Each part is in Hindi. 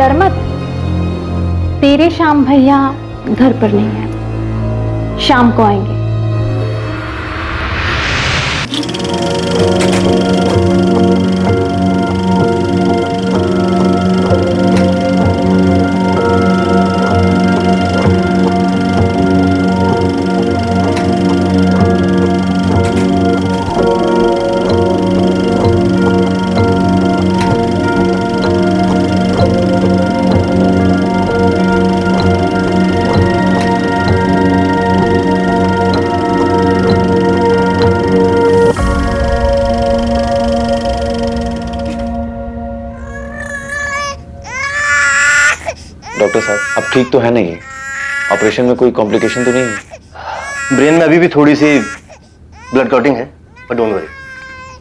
डर मत, तेरे श्याम भैया घर पर नहीं है, शाम को आएंगे। डॉक्टर साहब, अब ठीक तो है ना ये? ऑपरेशन में कोई कॉम्प्लिकेशन तो नहीं है? ब्रेन में अभी भी थोड़ी सी ब्लड क्लॉटिंग है, पर डोंट वरी,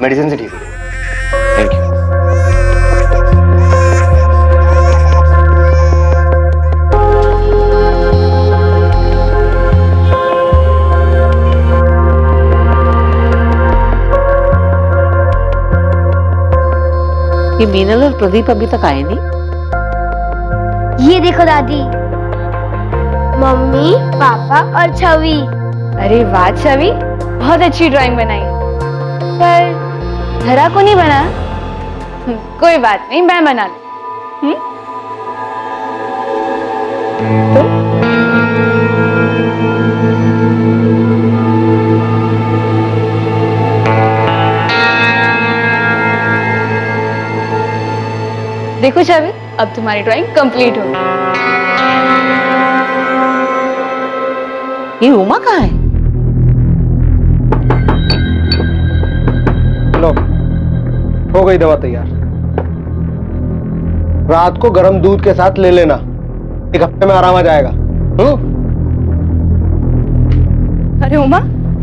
मेडिसिन से ठीक हो जाएगा। Thank you. ये मीनल और प्रदीप अभी तक आए नहीं। ये देखो दादी, मम्मी, पापा और छवि। अरे वाह छवि, बहुत अच्छी ड्राइंग बनाई, पर धरा को नहीं बना। कोई बात नहीं, मैं बना लूं। देखो छवि, अब तुम्हारी ड्राइंग कंप्लीट हो गई। ये उमा कहाँ है? लो, हो गई दवा तैयार। रात को गर्म दूध के साथ ले लेना, एक हफ्ते में आराम आ जाएगा। अरे उमा,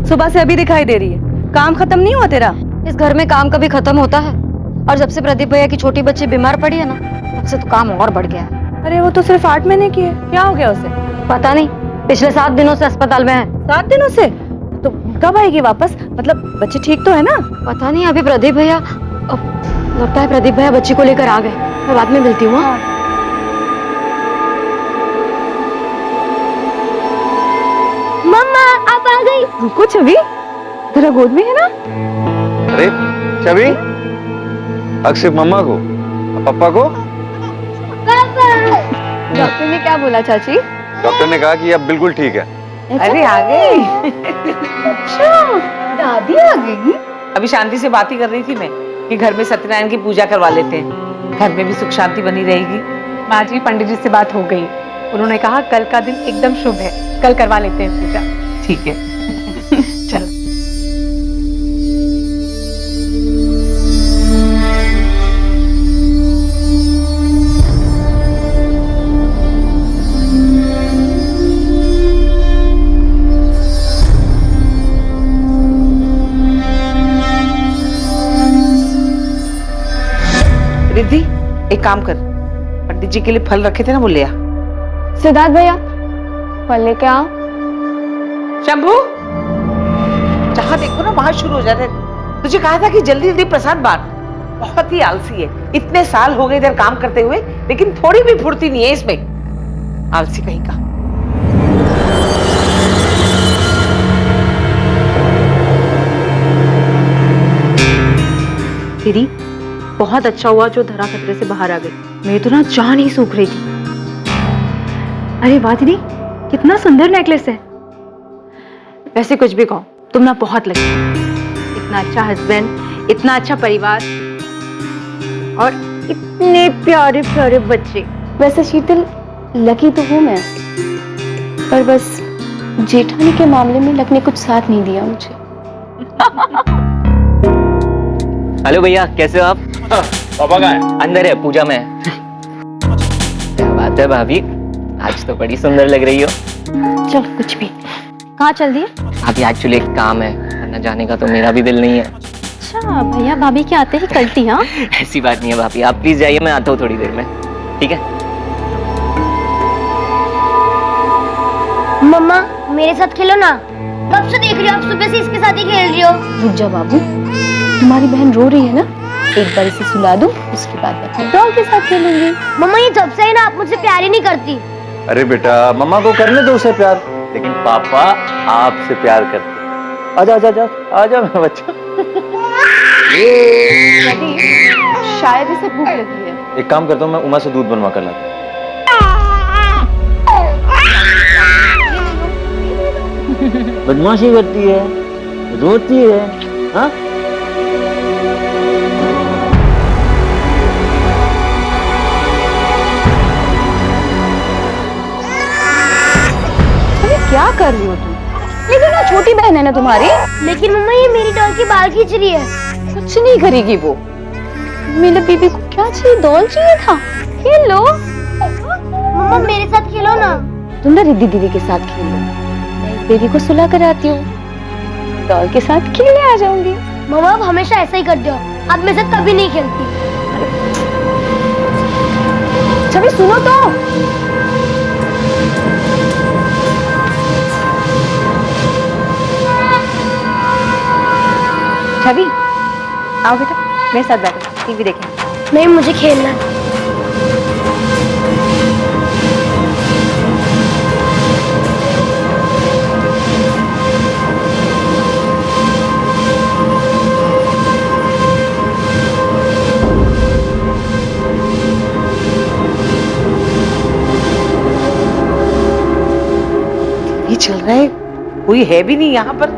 सुबह से अभी दिखाई दे रही है, काम खत्म नहीं हुआ तेरा? इस घर में काम कभी खत्म होता है? और जब से प्रदीप भैया की छोटी बच्ची बीमार पड़ी है ना, तब से तो काम और बढ़ गया है। अरे वो तो सिर्फ 8 महीने की है, क्या हो गया उसे? पता नहीं, पिछले 7 दिनों से अस्पताल में है। 7 दिनों से? तो कब आएगी वापस? मतलब बच्ची ठीक तो है ना? पता नहीं, अभी प्रदीप भैया, लगता है प्रदीप भैया बच्ची को लेकर आ गए। मैं बाद में मिलती हूँ। मम्मा आप आ गई। रुको छवि, तेरा गोद में है ना? अरे छवि, अक्षय मम्मा को, पापा को। डॉक्टर ने क्या बोला चाची? डॉक्टर ने कहा कि अब बिल्कुल ठीक है। अरे आ गई। अच्छा, दादी आ गई। अभी शांति से बात ही कर रही थी मैं कि घर में सत्यनारायण की पूजा करवा लेते हैं, घर में भी सुख शांति बनी रहेगी। माँ जी, पंडित जी से बात हो गई, उन्होंने कहा कल का दिन एकदम शुभ है, कल करवा लेते हैं पूजा। ठीक है, चलो। रिद्धि, एक काम कर, पंडित जी के लिए फल रखे थे ना, वो ले आ। सिद्धार्थ भैया, फल लेके आओ। शंभू, जहां देखो ना वहां शुरू हो जाते हैं। तुझे कहा था कि जल्दी जल्दी प्रसाद बांट। बहुत ही आलसी है, इतने साल हो गए इधर काम करते हुए, लेकिन थोड़ी भी फुर्ती नहीं है इसमें। आलसी कहीं का। दीदी, बहुत अच्छा हुआ जो धरा खतरे से बाहर आ गई। मेरी तो ना जान ही सूख रही थी। अरे वाह दीदी, कितना सुंदर नेकलेस है। वैसे कुछ भी कहो, तुम ना बहुत लगी। इतना अच्छा हस्बैंड, इतना अच्छा परिवार और इतने प्यारे प्यारे बच्चे। वैसे शीतल, लकी तो हूँ मैं, पर बस जेठानी के मामले में लक ने कुछ साथ नहीं दिया मुझे। हेलो भैया, कैसे हो आप? पापा कहाँ है? अंदर है, पूजा में है। क्या बात है भाभी, आज तो बड़ी सुंदर लग रही हो। चल कुछ भी। कहाँ चल दिए? भाभी एक्चुअली एक काम है, वरना जाने का तो मेरा भी दिल नहीं है। अच्छा, भैया भाभी के आते ही कल्टी। हाँ, ऐसी बात नहीं है भाभी, आप प्लीज जाइए, मैं आता हूँ थोड़ी देर में, ठीक है? मम्मा मेरे साथ खेलो ना। कब से देख रही हो आप? सुबह से इसके साथ ही खेल रही हो। रुक जा बाबू, तुम्हारी बहन रो रही है ना, एक बार इसे सुला दूं, उसके बाद मैं अपने डॉल के साथ खेलूंगी। मम्मा ये जब से है ना आप मुझसे प्यार ही नहीं करती। अरे बेटा मम्मा को करने दो उसे प्यार, लेकिन पापा आपसे प्यार करते हैं। आजा आजा आजा आजा मेरा बच्चा। शायद इसे भूख लगी है। एक काम करता हूँ, मैं उमा से दूध बनवा कर लाता हूँ। बदमाशी करती है, रोती है, हाँ? अरे क्या कर रही हो तुम? लेकिन ना छोटी बहन है ना तुम्हारी। लेकिन मम्मा ये मेरी डॉल की बाल खींच रही है। कुछ नहीं करेगी वो। मेरे बेबी को क्या चाहिए? डॉल चाहिए था। खेल लो। मम्मा मेरे साथ खेलो ना। तुम ना रिद्धि दीदी के साथ खेल लो, मैं इस बेबी को सुला कर आती हूँ, डॉल के साथ खेलने आ जाऊंगी। मम्मा अब हमेशा ऐसा ही करते हो, अब मेरे साथ कभी नहीं खेलती। छवि सुनो तो। छवि आओ बेटा, मेरे साथ बैठो, टीवी देखें। नहीं मुझे खेलना है। ये चल रहा है, कोई है भी नहीं यहाँ पर।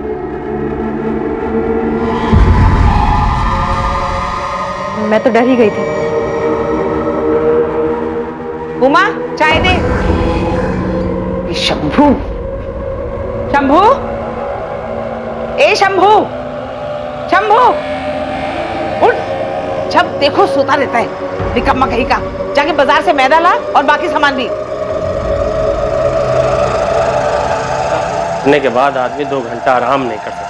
मैं तो डर ही गई थी। उमा चाय दे। ये शंभू, शंभू, ए शंभू, शंभू उठ। जब देखो सोता रहता है, निकम्मा कहीं का। जाके बाजार से मैदा ला और बाकी सामान भी। करने के बाद आदमी 2 घंटा आराम नहीं कर सकता।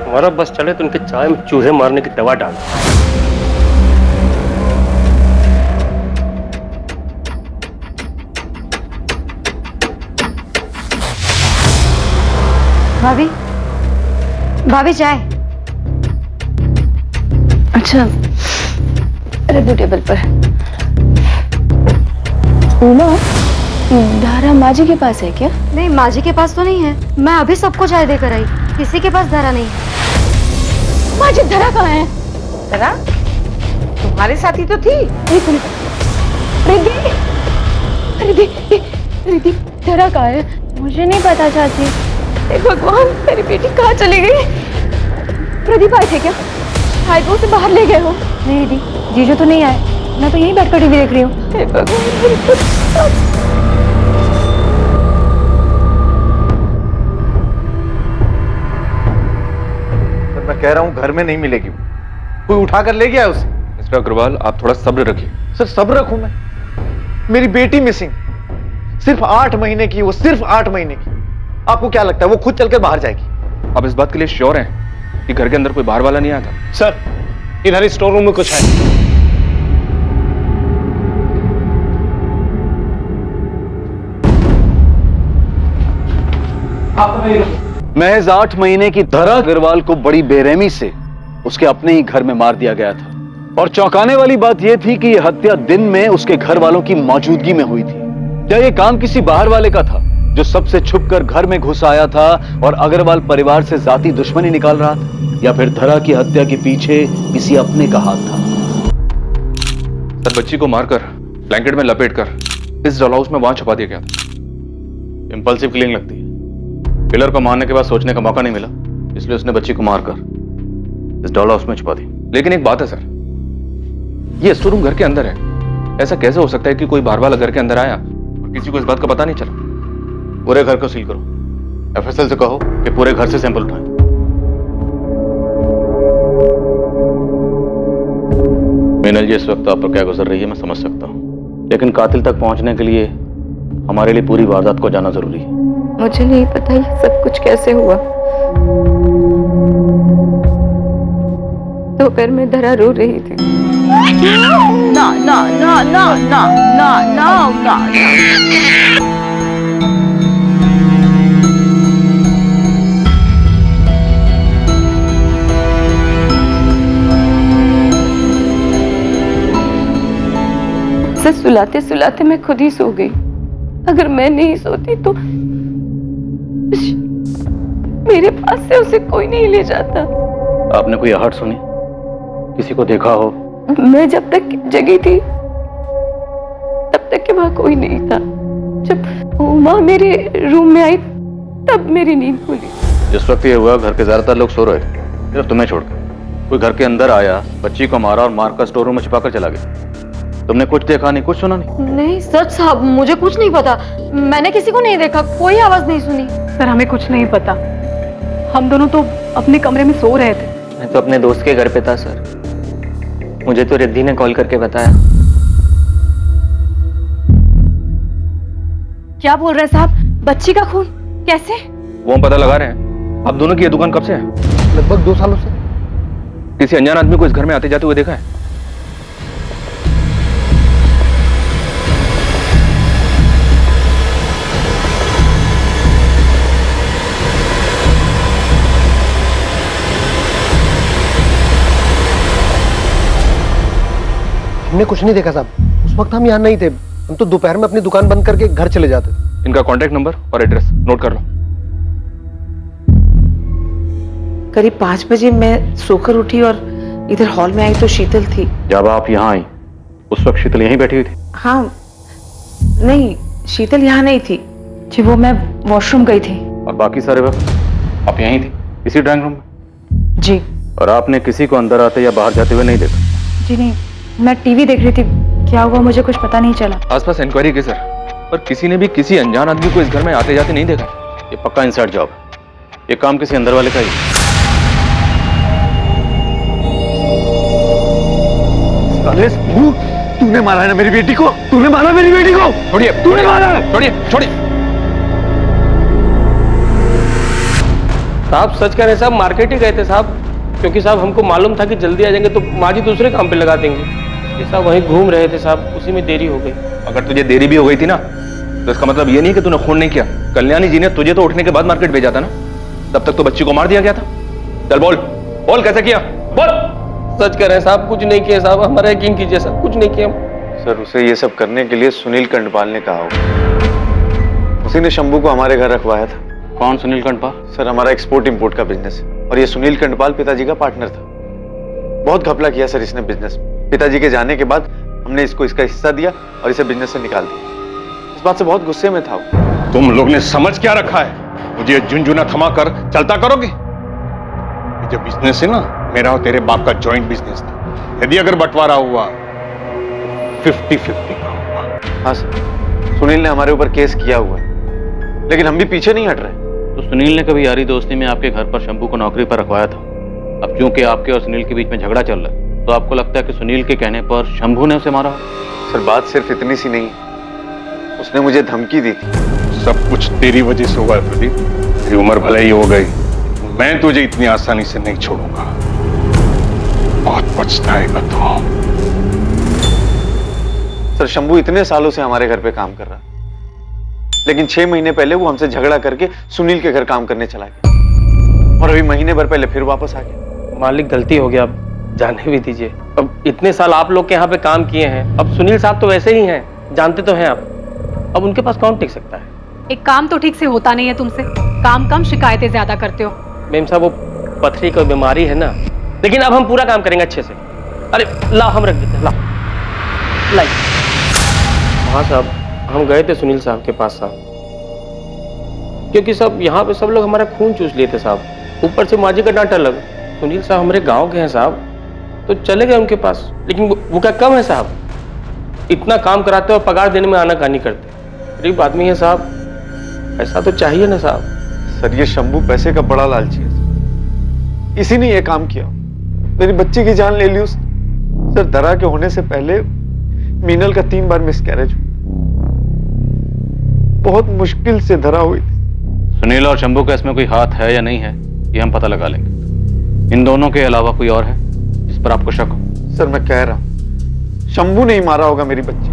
हमारा बस चले तो उनके चाय में चूहे मारने की दवा डाल। भाभी, भाभी चाय। अच्छा, रख दो टेबल पर। उमा, धारा माँ जी के पास है क्या? नहीं, माँ जी के पास तो नहीं है। मैं अभी सबको चाय देकर आई, किसी के पास धारा नहीं है। माँ जी धरा कहाँ है? जरा तुम्हारे साथ ही तो थी। एक मिनट। रिद्धि, रिद्धि, रिद्धि धरा कहाँ है? मुझे नहीं पता चाची। हे भगवान, मेरी बेटी कहाँ चली गई? प्रदीप आए थे क्या? शायद वो उसे बाहर ले गए हो। नहीं रिद्धि, जीजू तो नहीं आए, मैं तो यहीं बैठकर टीवी देख रही हूँ। हे भगवान। मैं कह रहा हूँ घर में नहीं मिलेगी, कोई उठा कर ले गया है उसे। मिस्टर अग्रवाल, आप थोड़ा सब्र रखिए। सर सब्र रखूं मैं? मेरी बेटी मिसिंग, सिर्फ 8 महीने की, वो सिर्फ 8 महीने की। आपको क्या लगता है वो खुद चलकर बाहर जाएगी? आप इस बात के लिए श्योर हैं कि घर के अंदर कोई बाहर वाला नहीं आया था? सर इधर स्टोर रूम में कुछ है। महज 8 महीने की धरा अग्रवाल को बड़ी बेरहमी से उसके अपने ही घर में मार दिया गया था। और चौंकाने वाली बात यह थी कि यह हत्या दिन में उसके घर वालों की मौजूदगी में हुई थी। क्या यह काम किसी बाहर वाले का था जो सबसे छुपकर घर में घुस आया था और अग्रवाल परिवार से जाती दुश्मनी निकाल रहा था, या फिर धरा की हत्या के पीछे किसी अपने का हाथ था? सर, बच्ची को मारकर ब्लैंकेट में लपेटकर इस डॉल हाउस में वहां छुपा दिया गया था। इंपल्सिव किलिंग लगती है। किलर को मारने के बाद सोचने का मौका नहीं मिला, इसलिए उसने बच्ची को मारकर इस डॉल हाउस में छुपा दी। लेकिन एक बात है सर, ये स्टोर रूम घर के अंदर है। ऐसा कैसे हो सकता है कि कोई बाहर वाला घर के अंदर आया और किसी को इस बात का पता नहीं चला? पूरे घर को सील करो। एफएसएल से कहो कि पूरे घर से सैंपल उठाएं। मीनल जी, इस वक्त आप पर क्या गुजर रही है मैं समझ सकता हूँ, लेकिन कातिल तक पहुंचने के लिए हमारे लिए पूरी वारदात को जानना जरूरी है। मुझे नहीं पता ये सब कुछ कैसे हुआ। दोपहर में धरा रो रही थी। ना ना ना ना ना ना ना ना। उसे सुलाते सुलाते मैं खुद ही सो गई। अगर मैं नहीं सोती तो मेरे पास से उसे कोई नहीं ले जाता। आपने कोई आहट सुनी, किसी को देखा हो? मैं जब तक जगी थी तब तक के वहां कोई नहीं था। जब उमा मेरे रूम में आई तब मेरी नींद खुली। जिस वक्त ये हुआ घर के ज्यादातर लोग सो रहे थे, सिर्फ तुम्हें छोड़कर। कोई घर के अंदर आया, बच्ची को मारा और मारकर स्टोर रूम में छिपाकर चला गया। तुमने कुछ देखा नहीं, कुछ सुना नहीं? नहीं सच साहब, मुझे कुछ नहीं पता। मैंने किसी को नहीं देखा, कोई आवाज नहीं सुनी। सर हमें कुछ नहीं पता, हम दोनों तो अपने कमरे में सो रहे थे। मैं तो अपने दोस्त के घर पे था सर, मुझे तो रिद्धि ने कॉल करके बताया। क्या बोल रहे साहब? बच्ची का खून कैसे? वो हम पता लगा रहे हैं। आप दोनों की ये दुकान कब से है? लगभग 2 सालों से। किसी अनजान आदमी को इस घर में आते जाते हुए देखा है? हमने कुछ नहीं देखा साहब, उस वक्त हम यहाँ नहीं थे। हम तो दोपहर में अपनी दुकान बंद करके घर चले जाते थे। इनका कॉन्टेक्ट नंबर और एड्रेस नोट कर लो। करीब 5 बजे मैं सोकर उठी और इधर हॉल में आई तो शीतल थी। जब आप यहाँ आई उस वक्त शीतल यहीं बैठी हुई थी? हाँ, नहीं शीतल यहाँ नहीं थी जी, वो मैं वॉशरूम गई थी। और बाकी सारे वक्त आप यहीं थी, इसी ड्राइंग रूम में? जी। और आपने किसी को अंदर आते या बाहर जाते हुए नहीं देखा? जी नहीं, मैं टीवी देख रही थी, क्या हुआ मुझे कुछ पता नहीं चला। आसपास इंक्वायरी की सर, पर किसी ने भी किसी अनजान आदमी को इस घर में आते जाते नहीं देखा। ये पक्का इनसाइड जॉब है, ये काम किसी अंदर वाले का ही है। तूने मारा है ना मेरी बेटी को, तूने मारा मेरी बेटी को। छोड़िए, तूने मारा है। छोड़िए, छोड़िए। साहब सच कह रहे हैं साहब, मार्केट ही गए थे साहब, क्योंकि साहब हमको मालूम था कि जल्दी आ जाएंगे तो माँ जी दूसरे काम पे लगा देंगे। ये साहब वहीं घूम रहे थे साहब, उसी में देरी हो गई। अगर तुझे देरी भी हो गई थी ना तो इसका मतलब ये नहीं कि तूने खून नहीं किया। कल्याणी जी ने तुझे तो उठने के बाद मार्केट भेजा था ना, तब तक तो बच्ची को मार दिया गया था। चल बोल, बोल कैसे किया, बोल। सच कह रहे हैं साहब, कुछ नहीं किया साहब, हमारा यकीन कीजिए साहब, कुछ नहीं किया। सर उसे ये सब करने के लिए सुनील कंडपाल ने कहा होगा। उसी ने शंभू को हमारे घर रखवाया था। कौन सुनील कंडपाल? सर हमारा एक्सपोर्ट इंपोर्ट का बिजनेस है और ये सुनील कंडपाल पिताजी का पार्टनर था। बहुत घपला किया सर इसने बिजनेस में। पिताजी के जाने के बाद हमने इसको इसका हिस्सा दिया और इसे बिजनेस से निकाल दिया। इस बात से बहुत गुस्से में था वो। तुम लोग ने समझ क्या रखा है? मुझे झुंझुना थमा कर चलता करोगे? ये जो बिजनेस है ना, मेरा और तेरे बाप का जॉइंट बिजनेस था। यदि अगर बंटवारा हुआ 50-50 का हुआ। हाँ सर, सुनील ने हमारे ऊपर केस किया हुआ है, लेकिन हम भी पीछे नहीं हट रहे। तो सुनील ने कभी यारी दोस्ती में आपके घर पर शंभू को नौकरी पर रखवाया था। अब क्योंकि आपके और सुनील के बीच में झगड़ा चल रहा है, तो आपको लगता है कि सुनील के कहने पर शंभू ने उसे मारा? सर बात सिर्फ इतनी सी नहीं है, उसने मुझे धमकी दी थी। सब कुछ तेरी वजह से हुआ है प्रदीप। तेरी उम्र भले ही हो गई, मैं तुझे इतनी आसानी से नहीं छोड़ूंगा। बहुत पछताएगा तू। सर शंभू इतने सालों से हमारे घर पे काम कर रहा, लेकिन 6 महीने पहले वो हमसे झगड़ा करके सुनील के घर काम करने चला गया और अभी महीने भर पहले फिर वापस आ गया। मालिक गलती हो गया, अब जाने भी दीजिए। अब इतने साल आप लोग के यहाँ पे काम किए हैं, अब सुनील साहब तो वैसे ही हैं, जानते तो हैं आप। अब उनके पास कौन टिक सकता है? एक काम तो ठीक से होता नहीं है तुमसे, काम कम शिकायतें ज्यादा करते हो। मेम साहब वो पथरी की बीमारी है ना, लेकिन अब हम पूरा काम करेंगे अच्छे से। अरे लाओ हम रख देते हैं, लाओ लाई। हाँ साहब, हम गए थे सुनील साहब के पास साहब, क्योंकि साहब यहाँ पे सब लोग हमारा खून चूस लिए थे साहब, ऊपर से माजी का डांटा लगा। सुनील साहब हमारे गांव के हैं साहब, तो चले गए उनके पास, लेकिन वो क्या कम है साहब? इतना काम कराते और पगार देने में आनाकानी करते। गरीब आदमी है साहब, ऐसा तो चाहिए ना साहब। सर ये शंभू पैसे का बड़ा लालची है, इसी ने ये काम किया। मेरी बच्ची की जान ले ली उसने। सर दरा के होने से पहले मीनल का 3 बार मिसकैरेज हुआ, बहुत मुश्किल से धरा हुई थी। सुनील और शंभू का इसमें कोई हाथ है या नहीं है, ये हम पता लगा लेंगे। इन दोनों के अलावा कोई और है जिस पर आपको शक हो? सर मैं कह रहा हूं, शंभू नहीं मारा होगा मेरी बच्ची,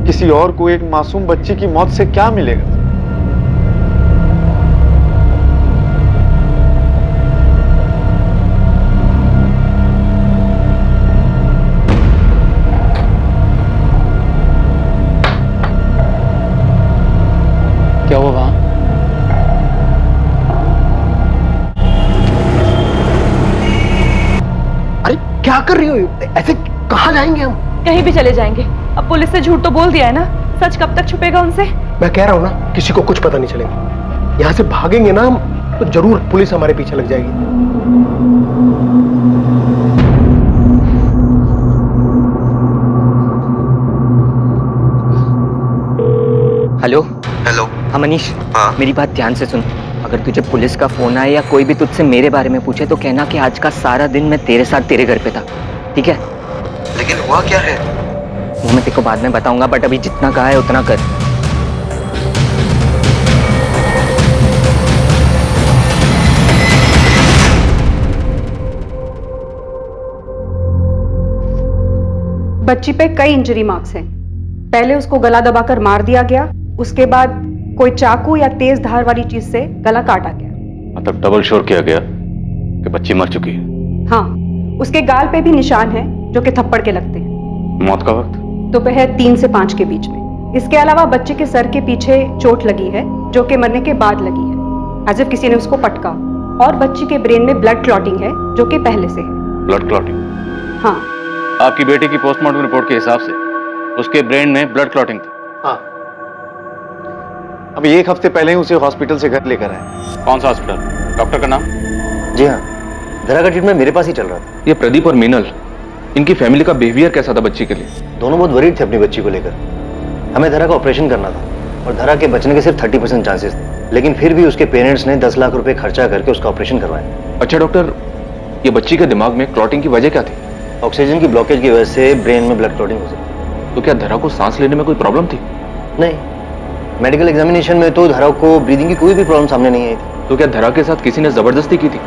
किसी और को एक मासूम बच्ची की मौत से क्या मिलेगा? क्या कर रही हो? ऐसे कहाँ जाएंगे हम? कहीं भी चले जाएंगे। अब पुलिस से झूठ तो बोल दिया है ना, सच कब तक छुपेगा उनसे? मैं कह रहा हूँ ना, किसी को कुछ पता नहीं चलेगा। यहाँ से भागेंगे ना हम तो जरूर पुलिस हमारे पीछे लग जाएगी। Hello hello. हाँ मनीष, मेरी बात ध्यान से सुन। अगर तुझे पुलिस का फोन आए या कोई भी तुझसे मेरे बारे में पूछे तो कहना कि आज का सारा दिन मैं तेरे साथ तेरे घर पे था, ठीक है? लेकिन हुआ क्या है? वो मैं तेरे को बाद में बताऊंगा, बट अभी जितना कहा है उतना कर। बच्ची पे कई इंजरी मार्क्स हैं। पहले उसको गला दबाकर मार दिया गया, उसके बाद कोई चाकू या तेज धार वाली चीज से गला काटा गया। मतलब डबल श्योर किया गया कि बच्ची मर चुकी है। हाँ, उसके गाल पे भी निशान हैं जो कि थप्पड़ के लगते हैं। मौत का वक्त? दोपहर 3 से 5 के बीच में। इसके अलावा बच्चे के सर के पीछे चोट लगी है जो कि मरने के बाद लगी है, एज इफ किसी ने उसको पटका। और बच्ची के ब्रेन में ब्लड क्लॉटिंग है जो कि पहले से है। Blood clotting? हाँ। आपकी बेटी की पोस्टमार्टम रिपोर्ट के हिसाब से उसके ब्रेन में ब्लड क्लॉटिंग थी। हाँ। अभी 1 हफ्ते पहले ही उसे हॉस्पिटल से घर लेकर आए। कौन सा हॉस्पिटल? डॉक्टर का नाम? जी हाँ, धरा का ट्रीटमेंट मेरे पास ही चल रहा था। ये प्रदीप और मीनल, इनकी फैमिली का बिहेवियर कैसा था बच्ची के लिए? दोनों बहुत वरीड थे अपनी बच्ची को लेकर। हमें धरा का ऑपरेशन करना था और धरा के बचने के सिर्फ 30% चांसेस थे, लेकिन फिर भी उसके पेरेंट्स ने 10 लाख रुपए खर्चा करके उसका ऑपरेशन करवाया। अच्छा डॉक्टर, ये बच्ची के दिमाग में क्लॉटिंग की वजह क्या थी? ऑक्सीजन की ब्लॉकेज की वजह से ब्रेन में ब्लड क्लॉटिंग हो सकती है। तो क्या धरा को सांस लेने में कोई प्रॉब्लम थी? नहीं, मेडिकल एग्जामिनेशन में तो धरा को ब्रीदिंग की कोई भी प्रॉब्लम सामने नहीं आई थी। तो क्या धरा के साथ किसी ने जबरदस्ती की थी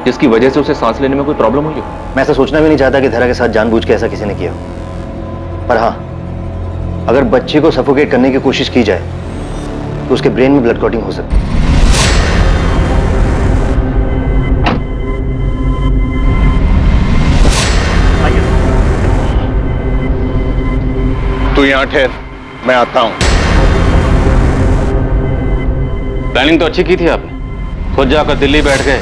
जिसकी वजह से उसे सांस लेने में कोई प्रॉब्लम हुई? मैं ऐसा सोचना भी नहीं चाहता कि धरा के साथ जानबूझ के ऐसा किसी ने किया हो, पर हाँ, अगर बच्चे को सफोकेट करने की कोशिश की जाए तो उसके ब्रेन में ब्लड क्लॉटिंग हो सकती है। तू यहाँ ठहर, मैं आता हूँ। प्लानिंग तो अच्छी की थी आपने। खुद जाकर दिल्ली बैठ गए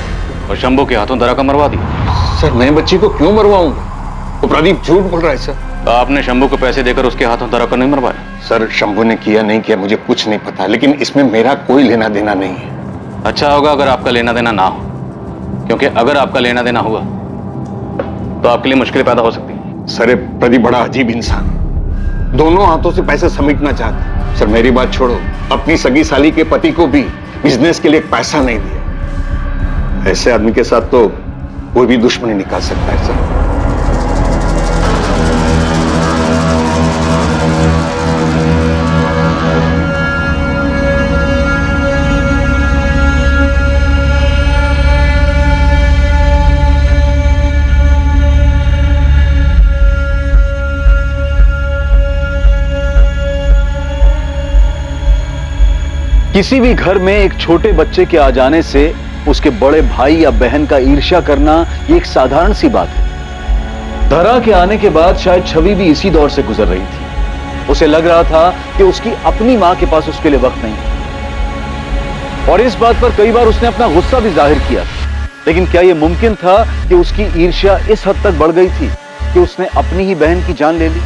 और शंभू के हाथों धरा का मरवा दिया। सर मैं बच्ची को क्यों मरवाऊंगा? तो प्रदीप झूठ बोल रहा है सर। तो आपने शंभू को पैसे देकर उसके हाथों धरा को नहीं मरवाया? सर शंभू ने किया नहीं किया मुझे कुछ नहीं पता, लेकिन इसमें मेरा कोई लेना देना नहीं है। अच्छा होगा अगर आपका लेना देना ना हो, क्योंकि अगर आपका लेना देना हुआ तो आपके लिए मुश्किलें पैदा हो सकती हैं। सर प्रदीप बड़ा अजीब इंसान, दोनों हाथों से पैसे समेटना चाहता। सर मेरी बात छोड़ो, अपनी सगी साली के पति को भी बिजनेस के लिए पैसा नहीं दिया। ऐसे आदमी के साथ तो कोई भी दुश्मनी निकाल सकता है सर। किसी भी घर में एक छोटे बच्चे के आ जाने से उसके बड़े भाई या बहन का ईर्ष्या करना ये एक साधारण सी बात है। धरा के आने के बाद शायद छवि भी इसी दौर से गुजर रही थी। उसे लग रहा था कि उसकी अपनी मां के पास उसके लिए वक्त नहीं, और इस बात पर कई बार उसने अपना गुस्सा भी जाहिर किया। लेकिन क्या यह मुमकिन था कि उसकी ईर्ष्या इस हद तक बढ़ गई थी कि उसने अपनी ही बहन की जान ले ली?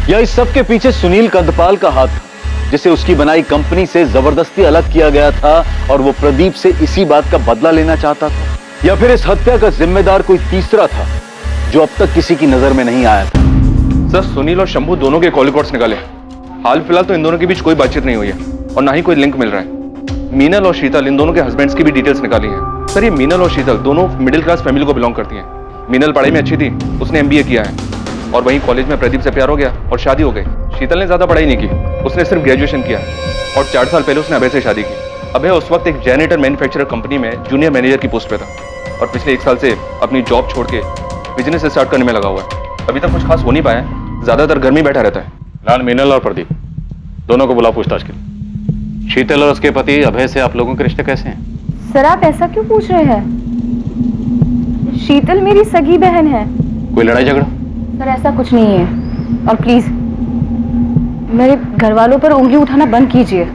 या इस सब के पीछे सुनील कंदपाल का हाथ था, जिसे उसकी बनाई कंपनी से जबरदस्ती अलग किया गया था और वो प्रदीप से इसी बात का बदला लेना चाहता था? या फिर इस हत्या का जिम्मेदार कोई तीसरा था जो अब तक किसी की नजर में नहीं आया था? सर सुनील और शंभू दोनों के कॉल रिकॉर्ड्स निकाले। हाल फिलहाल तो इन दोनों के बीच कोई बातचीत नहीं हुई है और ना ही कोई लिंक मिल रहा है। मीनल और शीतल, इन दोनों के हस्बैंड्स की भी डिटेल्स निकाली हैं। सर ये मीनल और शीतल दोनों मिडिल क्लास फैमिली को बिलोंग करती हैं। मीनल पढ़ाई में अच्छी थी, उसने MBA किया है, और वहीं कॉलेज में प्रदीप से प्यार हो गया और शादी हो गई। शीतल ने ज्यादा पढ़ाई नहीं की, उसने सिर्फ ग्रेजुएशन किया और 4 साल पहले उसने अभय से शादी की। अभय उस वक्त एक जेनरेटर मैन्युफैक्चरर कंपनी में जूनियर मैनेजर की पोस्ट पे था और पिछले 1 साल से अपनी जॉब छोड़ के बिजनेस स्टार्ट करने में लगा हुआ है। अभी तक कुछ खास हो नहीं पाया, ज्यादातर घर में बैठा रहता है। लाल, मीनल और प्रदीप दोनों को बुलाओ पूछताछ के लिए। शीतल और उसके पति अभय से आप लोगों के रिश्ते कैसे हैं? सर आप ऐसा क्यों पूछ रहे हैं? शीतल मेरी सगी बहन है। कोई लड़ाई झगड़ा? सर ऐसा कुछ नहीं है, और प्लीज मेरे घर वालों पर उंगली उठाना बंद कीजिए।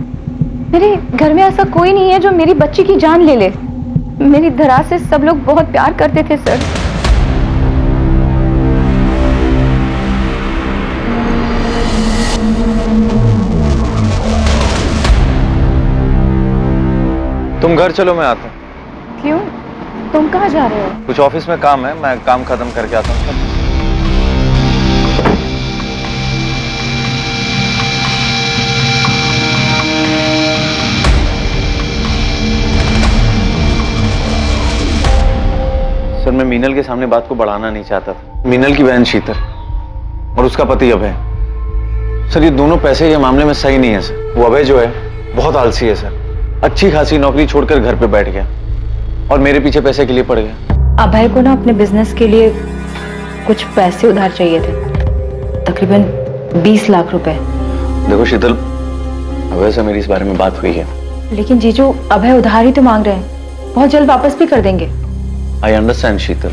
मेरे घर में ऐसा कोई नहीं है जो मेरी बच्ची की जान ले ले। मेरी धरा से सब लोग बहुत प्यार करते थे सर। तुम घर चलो, मैं आता हूँ। क्यों? तुम कहाँ जा रहे हो? कुछ ऑफिस में काम है, मैं काम खत्म करके आता हूँ। सर, मैं मीनल के सामने बात को बढ़ाना नहीं चाहता था। मीनल की बहन शीतल और उसका पति अभय, सर ये दोनों पैसे के मामले में सही नहीं है सर। वो अभय जो है बहुत आलसी है सर, अच्छी खासी नौकरी छोड़कर घर पे बैठ गया और मेरे पीछे पैसे के लिए पड़ गया। अभय को ना अपने बिजनेस के लिए कुछ पैसे उधार चाहिए थे, तकरीबन 20 लाख रुपए। देखो शीतल, अभय से मेरी इस बारे में बात हुई है। लेकिन जीजू, अभय उधार ही तो मांग रहे हैं, बहुत जल्द वापस भी कर देंगे। आई अंडरस्टैंड शीतल,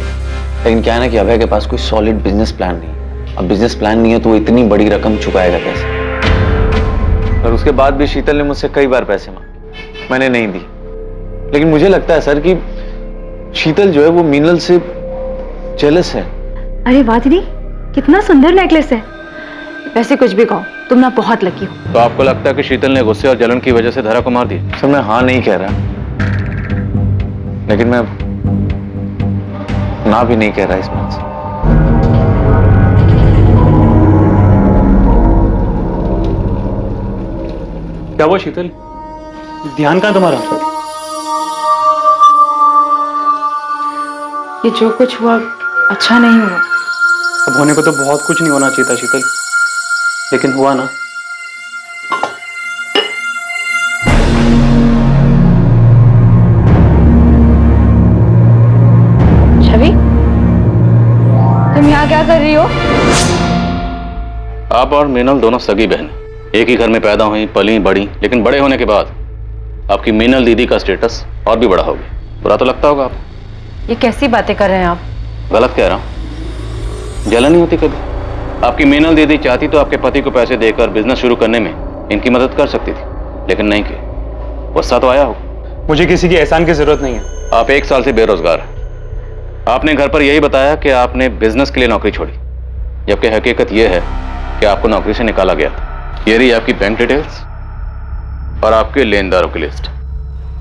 लेकिन क्या है ना कि अभय के पास कोई सॉलिड बिजनेस प्लान नहीं है। अब बिजनेस प्लान नहीं है तो वो इतनी बड़ी रकम चुकाएगा कैसे? और उसके बाद भी शीतल ने मुझसे कई बार पैसे मांगे, मैंने नहीं दी। लेकिन मुझे लगता है सर कि शीतल जो है वो मीनल से जेलस है। अरे वाह दीदी, कितना सुंदर नेकलेस है। वैसे कुछ भी कहो, तुम ना बहुत लकी हो। तो आपको लगता है कि शीतल ने गुस्से और जलन की वजह से धरा को मार दिया? सर मैं हाँ नहीं कह रहा, लेकिन मैं ना भी नहीं कह रहा इस बात से। क्या हुआ शीतल? ध्यान कहाँ तुम्हारा? ये जो कुछ हुआ अच्छा नहीं हुआ। अब होने को तो बहुत कुछ नहीं होना चाहिए था शीतल, लेकिन हुआ ना। छवि, तुम यहाँ क्या कर रही हो? आप और मीनल दोनों सगी बहन, एक ही घर में पैदा हुई, पली, बड़ी, लेकिन बड़े होने के बाद आपकी मीनल दीदी का स्टेटस और भी बड़ा हो गया। बुरा तो लगता होगा आपको। ये कैसी बातें कर रहे हैं आप? गलत कह रहा हूं? जलन नहीं होती कभी? आपकी मीनल दीदी चाहती तो आपके पति को पैसे देकर बिजनेस शुरू करने में इनकी मदद कर सकती थी, लेकिन नहीं की। गुस्सा तो आया हो। मुझे किसी की एहसान की जरूरत नहीं है। आप 1 साल से बेरोजगार हैं। आपने घर पर यही बताया कि आपने बिजनेस के लिए नौकरी छोड़ी, जबकि हकीकत यह है कि आपको नौकरी से निकाला गया था। ये रही आपकी बैंक डिटेल्स और आपके लेनदारों की लिस्ट।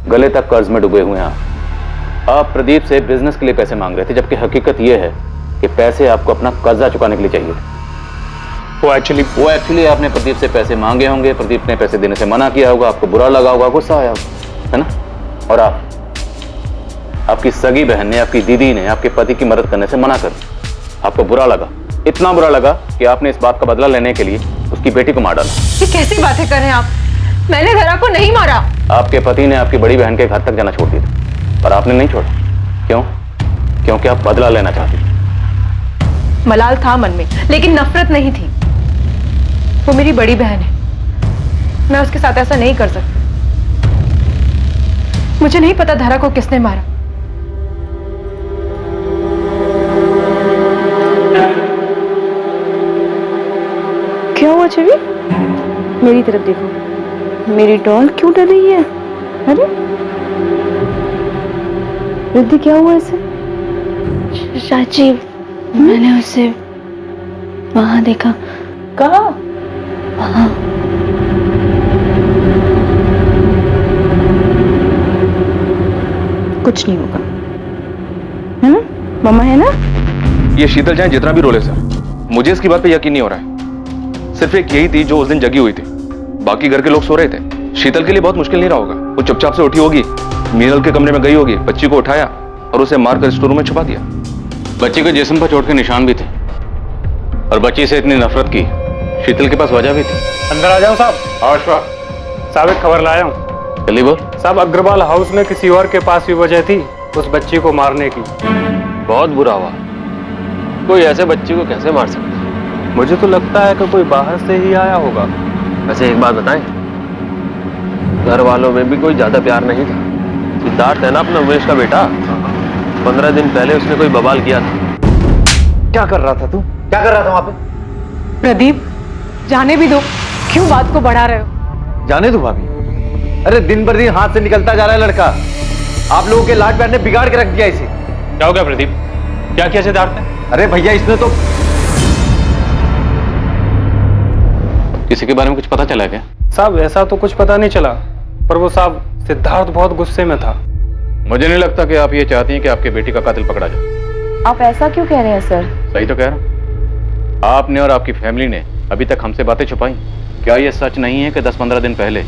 गले तक कर्ज में डूबे हुए हैं आप प्रदीप से बिजनेस के लिए पैसे मांग रहे थे, जबकि हकीकत यह है कि पैसे आपको अपना कर्जा चुकाने के लिए चाहिए थे। वो एक्चुअली आपने प्रदीप से पैसे मांगे होंगे, प्रदीप ने पैसे देने से मना किया होगा, आपको बुरा लगा होगा, गुस्सा आया होगा, है ना? और आपकी सगी बहन ने, आपकी दीदी ने आपके पति की मदद करने से मना कर दिया। आपको बुरा लगा, इतना बुरा लगा कि आपने इस बात का बदला लेने के लिए उसकी बेटी को मार डाला। ये कैसी बातें कर रहे हैं आप? मैंने धरा को नहीं मारा। आपके पति ने आपकी बड़ी बहन के घर तक जाना छोड़ दिया था, पर आपने नहीं छोड़ा। क्यों? क्योंकि आप बदला लेना चाहती थी। मलाल था मन में, लेकिन नफरत नहीं थी। वो मेरी बड़ी बहन है, मैं उसके साथ ऐसा नहीं कर सकती। मुझे नहीं पता धरा को किसने मारा। क्या हुआ छवि? मेरी तरफ देखो, मेरी डॉल क्यों डर रही है? अरे रिद्धि, क्या हुआ इसे? चाची, मैंने उसे वहां देखा। कहाँ? वहां। कुछ नहीं होगा, है ना? मम्मा है ना? ये शीतल चाहे जितना भी रोले सर, मुझे इसकी बात पे यकीन नहीं हो रहा है। सिर्फ एक यही थी जो उस दिन जगी हुई थी, बाकी घर के लोग सो रहे थे। शीतल के लिए बहुत मुश्किल नहीं रहा होगा। वो चुपचाप से उठी होगी, मीनल के कमरे में गई होगी, बच्ची को उठाया और उसे मारकर स्टोर रूम में छुपा दिया। बच्ची के जिस्म पर चोट के निशान भी थे और बच्ची से इतनी नफरत की शीतल के पास वजह भी थी। अंदर आ जाओ साहब। साहब एक खबर लाया हूँ। जल्दी बोल। साहब अग्रवाल हाउस में किसी और के पास भी वजह थी उस बच्ची को मारने की। बहुत बुरा हुआ। कोई ऐसे बच्ची को कैसे मार सकता? मुझे तो लगता है कि कोई बाहर से ही आया होगा। वैसे एक बात बताएं, घर वालों में भी कोई ज्यादा प्यार नहीं था। सिद्धार्थ है ना अपना उमेश का बेटा, 15 दिन पहले उसने कोई बवाल किया था। क्या कर रहा था तू? क्या कर रहा था वहां पे? प्रदीप, जाने भी दो, क्यों बात को बढ़ा रहे हो? जाने दो भाभी। अरे दिन भर दिन हाथ से निकलता जा रहा है लड़का। आप लोगों के लाड प्यार ने बिगाड़ के रख दिया इसे। क्या हो गया प्रदीप? क्या किया सिद्धार्थ ने? अरे भैया, इसने तो किसी के बारे में कुछ पता चला क्या? साहब ऐसा तो कुछ पता नहीं चला, पर वो साहब सिद्धार्थ बहुत गुस्से में था। मुझे नहीं लगता कि आप ये चाहती हैं कि आपके बेटी का कातिल पकड़ा जाए। आप ऐसा क्यों कह रहे हैं सर? सही तो कह रहा हूं। आपने और आपकी फैमिली ने अभी तक हमसे बातें छुपाई। क्या ये सच नहीं है कि 10-15 दिन पहले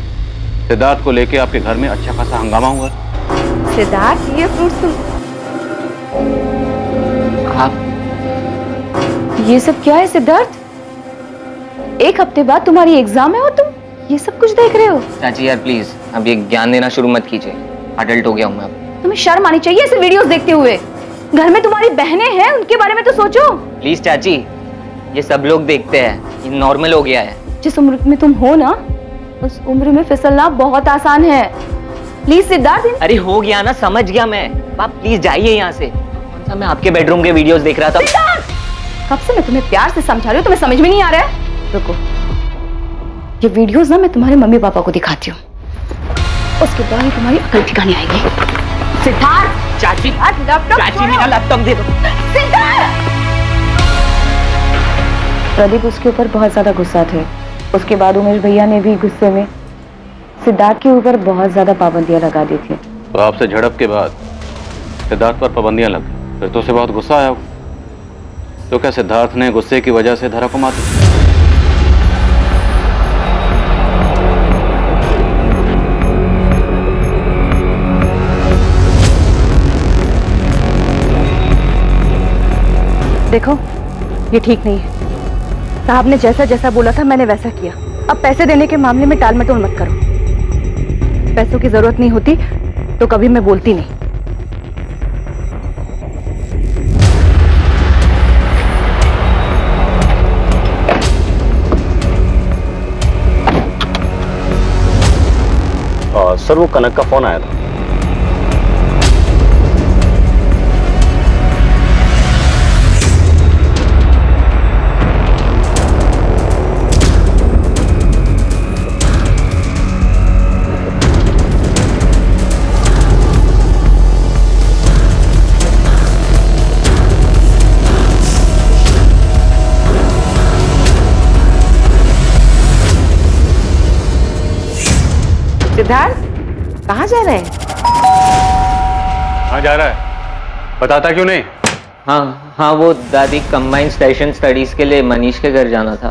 सिद्धार्थ को लेके आपके घर में अच्छा खासा हंगामा हुआ? सिद्धार्थ, ये फ्रूट्स तुम आप ये सब क्या है सिद्धार्थ? एक हफ्ते बाद तुम्हारी एग्जाम है और तुम ये सब कुछ देख रहे हो? चाची यार प्लीज अब ये ज्ञान देना शुरू मत कीजिए। अडल्ट हो गया हूं मैं अब। तुम्हें शर्म आनी चाहिए ऐसे वीडियोस देखते हुए। घर में तुम्हारी बहनें हैं, उनके बारे में तो सोचो। प्लीज चाची, ये सब लोग देखते हैं, ये नॉर्मल हो गया है। जिस उम्र में तुम हो ना, उस उम्र में फिसलना बहुत आसान है। प्लीज सिद्धार्थ। अरे हो गया ना, समझ गया मैं। आप प्लीज जाइए यहाँ से। मैं आपके बेडरूम के वीडियोस देख रहा था। कब से मैं तुम्हें प्यार से समझा रही हूँ, तुम्हें समझ में नहीं आ रहा है? रुको, ये वीडियोस ना मैं तुम्हारे मम्मी पापा को दिखाती हूँ, उसके बाद ही तुम्हारी अकल ठिकाने आएगी। सिद्धार्थ! चाची, लैपटॉप चाची मेरा लैपटॉप दे दो। सिद्धार्थ! प्रदीप उसके ऊपर बहुत ज्यादा गुस्सा थे। उसके बाद उमेश भैया ने भी गुस्से में सिद्धार्थ के ऊपर बहुत ज्यादा पाबंदियां लगा दी थी। तो आपसे झड़प के बाद सिद्धार्थ पर पाबंदियां लग गई, फिर तो उसे बहुत गुस्सा आया। तो क्या सिद्धार्थ ने गुस्से की वजह से धरा को मार दिया? देखो, ये ठीक नहीं है। साहब ने जैसा जैसा बोला था मैंने वैसा किया। अब पैसे देने के मामले में टाल मटोल मत करो। पैसों की जरूरत नहीं होती तो कभी मैं बोलती नहीं। सर, वो कनक का फोन आया था। सिद्धार्थ, कहाँ जा रहे हैं? कहाँ जा रहा है? बताता क्यों नहीं? हाँ, वो दादी कंबाइंड सेशन स्टडीज के लिए मनीष के घर जाना था।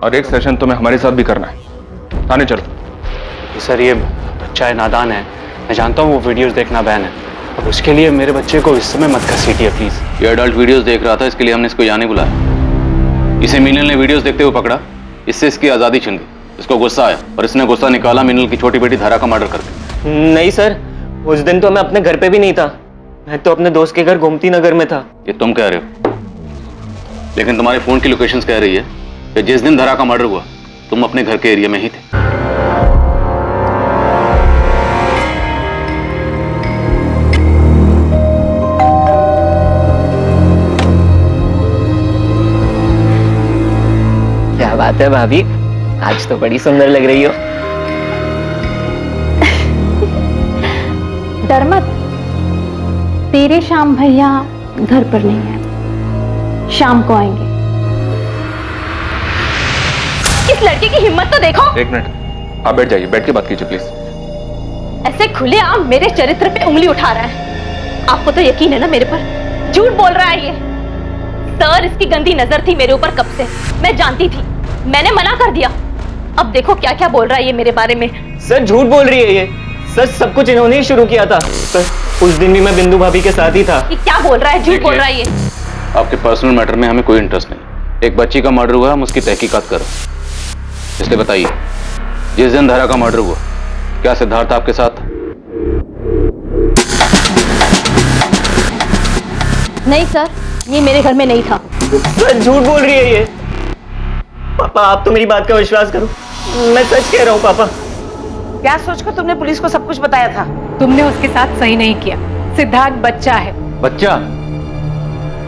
और एक सेशन तुम्हें हमारे साथ भी करना है। थाने चलो। सर, ये बच्चा है, नादान है। मैं जानता हूँ वो वीडियोस देखना बैन है। अब उसके लिए मेरे बच्चे को इस समय मत घसीटिए प्लीज। ये अडल्ट वीडियोस देख रहा था, इसके लिए हमने इसको यहाँ नहीं बुलाया। इसे मीनल ने वीडियोस देखते हुए पकड़ा, इससे इसकी आजादी छिन गई। इसको गुस्सा आया और इसने गुस्सा निकाला मीनल की छोटी बेटी धारा का मर्डर करके। नहीं सर, उस दिन तो मैं अपने घर पे भी नहीं था। मैं तो अपने दोस्त के घर गोमती नगर में था। ये तुम कह रहे हो, लेकिन तुम्हारे फोन की लोकेशंस कह रही है कि जिस दिन धारा का मर्डर हुआ तुम अपने घर के एरिया में ही थे। क्या बात है भाभी, आज तो बड़ी सुंदर लग रही हो। डर मत, तेरे श्याम भैया घर पर नहीं है, शाम को आएंगे। इस लड़के की हिम्मत तो देखो। एक मिनट, आप बैठ जाइए, बैठ के बात कीजिए प्लीज। ऐसे खुलेआम मेरे चरित्र पे उंगली उठा रहा है। आपको तो यकीन है ना मेरे पर? झूठ बोल रहा है ये। सर, इसकी गंदी नजर थी मेरे ऊपर कब से, मैं जानती थी, मैंने मना कर दिया। अब देखो क्या क्या बोल रहा है ये मेरे बारे में। सर झूठ बोल रही है ये, सच सब कुछ इन्होंने ही शुरू किया था। सर, उस दिन भी मैं बिंदु भाभी के साथ ही था। ये क्या बोल रहा है, झूठ बोल रहा है ये। आपके पर्सनल मैटर में हमें कोई इंटरेस्ट नहीं। एक बच्ची का मर्डर हुआ, हम उसकी तहकीकात कर रहे हैं। इसलिए बताइए, जिस दिन धारा का मर्डर हुआ क्या सिद्धार्थ आपके साथ था? नहीं सर, ये मेरे घर में नहीं था। सर झूठ बोल रही है ये। पापा, आप तो मेरी बात का विश्वास करो, मैं सच कह रहा हूँ पापा। क्या सोचकर तुमने पुलिस को सब कुछ बताया था? तुमने उसके साथ सही नहीं किया। सिद्धार्थ बच्चा है। बच्चा?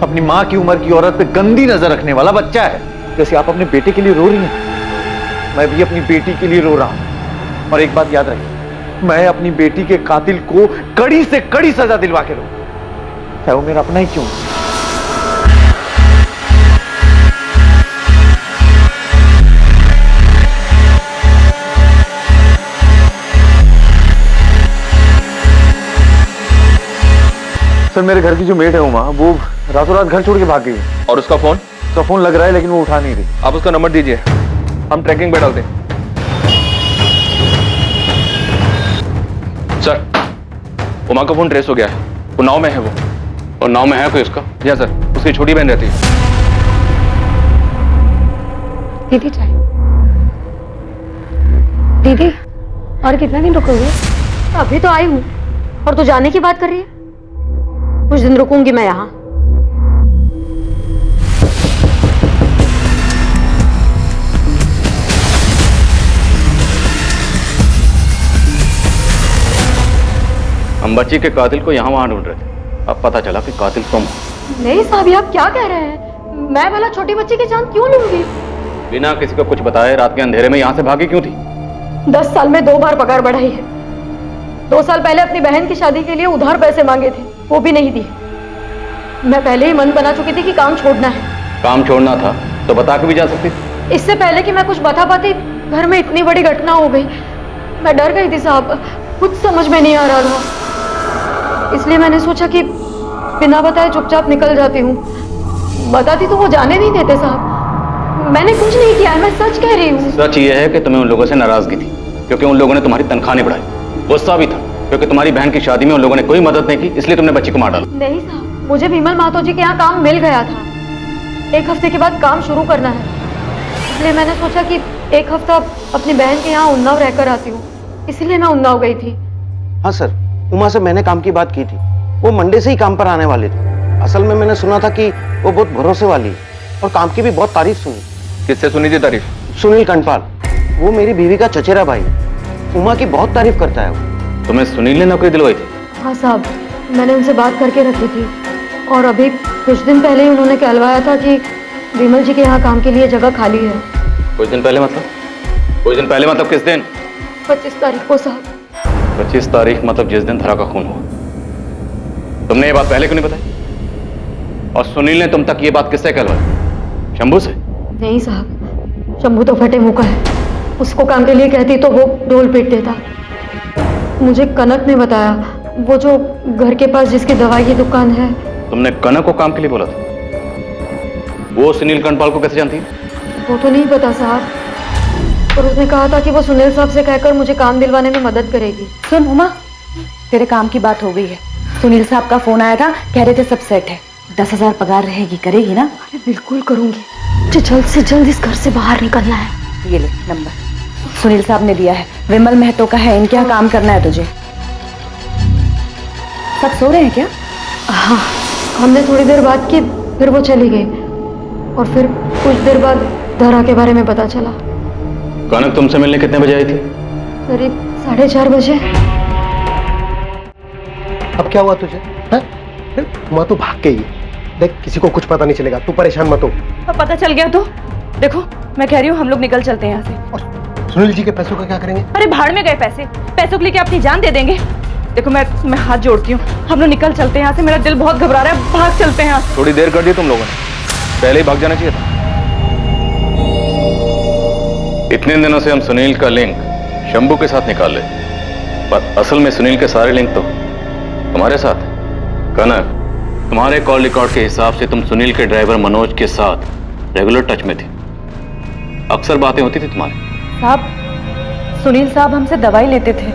अपनी माँ की उम्र की औरत पे गंदी नजर रखने वाला बच्चा है। जैसे आप अपने बेटे के लिए रो रही हैं, मैं भी अपनी बेटी के लिए रो रहा हूं। और एक बात याद रखिए, मैं अपनी बेटी के कातिल को कड़ी से कड़ी सजा दिलवा के रहूंगा, चाहे वो मेरा अपना ही क्यों। सर मेरे घर की जो मेड है उमा, वो रातों रात घर छोड़ के भाग गई है। और उसका फोन? उसका फोन लग रहा है लेकिन वो उठा नहीं रही। आप उसका नंबर दीजिए, हम ट्रैकिंग पे डालते हैं। सर, उमा का फोन ट्रेस हो गया है, उन्नाव में है वो। और नाव में है कोई उसका? या सर, उसकी छोटी बहन रहती है। दीदी चाय। दीदी, और कितना दिन रुकोगे? अभी तो आई हूँ और तू जाने की बात कर रही है। कुछ दिन रुकूंगी मैं यहाँ। हम बच्ची के कातिल को यहाँ वहां ढूंढ रहे थे, अब पता चला कि कातिल तुम हो। नहीं साहब, ये आप क्या कह रहे हैं? मैं भला छोटी बच्ची की जान क्यों लूंगी? बिना किसी को कुछ बताए रात के अंधेरे में यहाँ से भागी क्यों थी? 10 साल में 2 बार पगार बढ़ाई है। 2 साल पहले अपनी बहन की शादी के लिए उधार पैसे मांगे थे, वो भी नहीं दिए। मैं पहले ही मन बना चुकी थी कि काम छोड़ना है। काम छोड़ना था तो बता के भी जा सकती थी। इससे पहले कि मैं कुछ बता पाती, घर में इतनी बड़ी घटना हो गई। मैं डर गई थी साहब, कुछ समझ में नहीं आ रहा था। इसलिए मैंने सोचा कि बिना बताए चुपचाप निकल जाती हूँ। बताती तो वो जाने नहीं देते साहब। मैंने कुछ नहीं किया, मैं सच कह रही हूँ। सच ये है कि तुम्हें उन लोगों से नाराजगी थी क्योंकि उन लोगों ने तुम्हारी तनख्वाह नहीं बढ़ाई। गुस्सा भी था क्योंकि तुम्हारी बहन की शादी में उन लोगों ने कोई मदद नहीं की, इसलिए तुमने बच्ची को मार डाला। नहीं साहब, मुझे विमल मातो जी के यहाँ काम मिल गया था। 1 हफ्ते के बाद काम शुरू करना है, इसलिए मैंने सोचा कि 1 हफ्ता अपनी बहन के यहाँ उन्नाव रहकर आती हूँ, इसलिए मैं उन्नाव गई थी। हाँ सर, उमा से मैंने काम की बात की थी। वो मंडे से ही काम पर आने वाले थे। असल में मैंने सुना था कि वो बहुत भरोसे वाली है और काम की भी बहुत तारीफ सुनी। किससे सुनी थी तारीफ? सुनील कंडपाल, वो मेरी बीवी का चचेरा भाई है। उमा की बहुत तारीफ करता है वो। तुम्हें सुनील ने नौकरी दिलवाई थी? हाँ साहब, मैंने उनसे बात करके रखी थी और अभी कुछ दिन पहले ही उन्होंने कहलवाया था कि विमल जी के यहाँ काम के लिए जगह खाली है। कुछ दिन पहले मतलब? कुछ दिन पहले मतलब किस दिन? 25 तारीख को साहब। 25 तारीख मतलब जिस दिन धरा का खून हुआ। तुमने ये बात पहले क्यों नहीं बताई? और सुनील ने तुम तक ये बात किससे कहलवाई? शंभू से? नहीं साहब, शंभू तो फटे मुंह का है। उसको काम के लिए कहती तो वो ढोल पीट देता। मुझे कनक ने बताया, वो जो घर के पास जिसकी दवाई की दुकान है। तुमने कनक को काम के लिए बोला था? वो सुनील कंडपाल को कैसे जानती है? वो तो नहीं पता साहब, और उसने कहा था कि वो सुनील साहब से कहकर मुझे काम दिलवाने में मदद करेगी। सुन उमा, तेरे काम की बात हो गई है। सुनील साहब का फोन आया था, कह रहे थे सब सेट है। 10,000 पगार रहेगी, करेगी ना? अरे बिल्कुल करूंगी। मुझे जल्द से जल्द इस घर से बाहर निकलना है। ये ले नंबर, सुनील साहब ने दिया है। विमल महतो का है, इनके यहाँ काम करना है तुझे। सब सो रहे हैं क्या? हाँ, हमने थोड़ी देर बात की, फिर वो चली गई और फिर कुछ देर बाद धरा के बारे में पता चला। कनक तुमसे मिलने कितने बजे आई थी? करीब 4:30 बजे। अब क्या हुआ तुझे? उमा तो भाग गई है। देख, किसी को कुछ पता नहीं चलेगा, तू परेशान मत हो। अब पता चल गया तो देखो, मैं कह रही हूँ हम लोग निकल चलते हैं यहाँ से। और सुनील जी के पैसों का क्या करेंगे? अरे भाड़ में गए पैसे, पैसों के लिए अपनी जान दे देंगे। देखो मैं हाथ जोड़ती हूँ, हम लोग निकल चलते हैं यहाँ से। मेरा दिल बहुत घबरा रहा है, भाग चलते हैं यहाँ से। थोड़ी देर कर दी तुम लोगों ने, पहले ही भाग जाना चाहिए था। इतने दिनों से हम सुनील का लिंक शंभू के साथ निकाल रहे, पर असल में सुनील के सारे लिंक तो तुम्हारे साथ है। कनक, तुम्हारे कॉल रिकॉर्ड के हिसाब से तुम सुनील के ड्राइवर मनोज के साथ रेगुलर टच में थे। अक्सर बातें होती थी तुम्हारी। साहब, सुनील साहब हमसे दवाई लेते थे।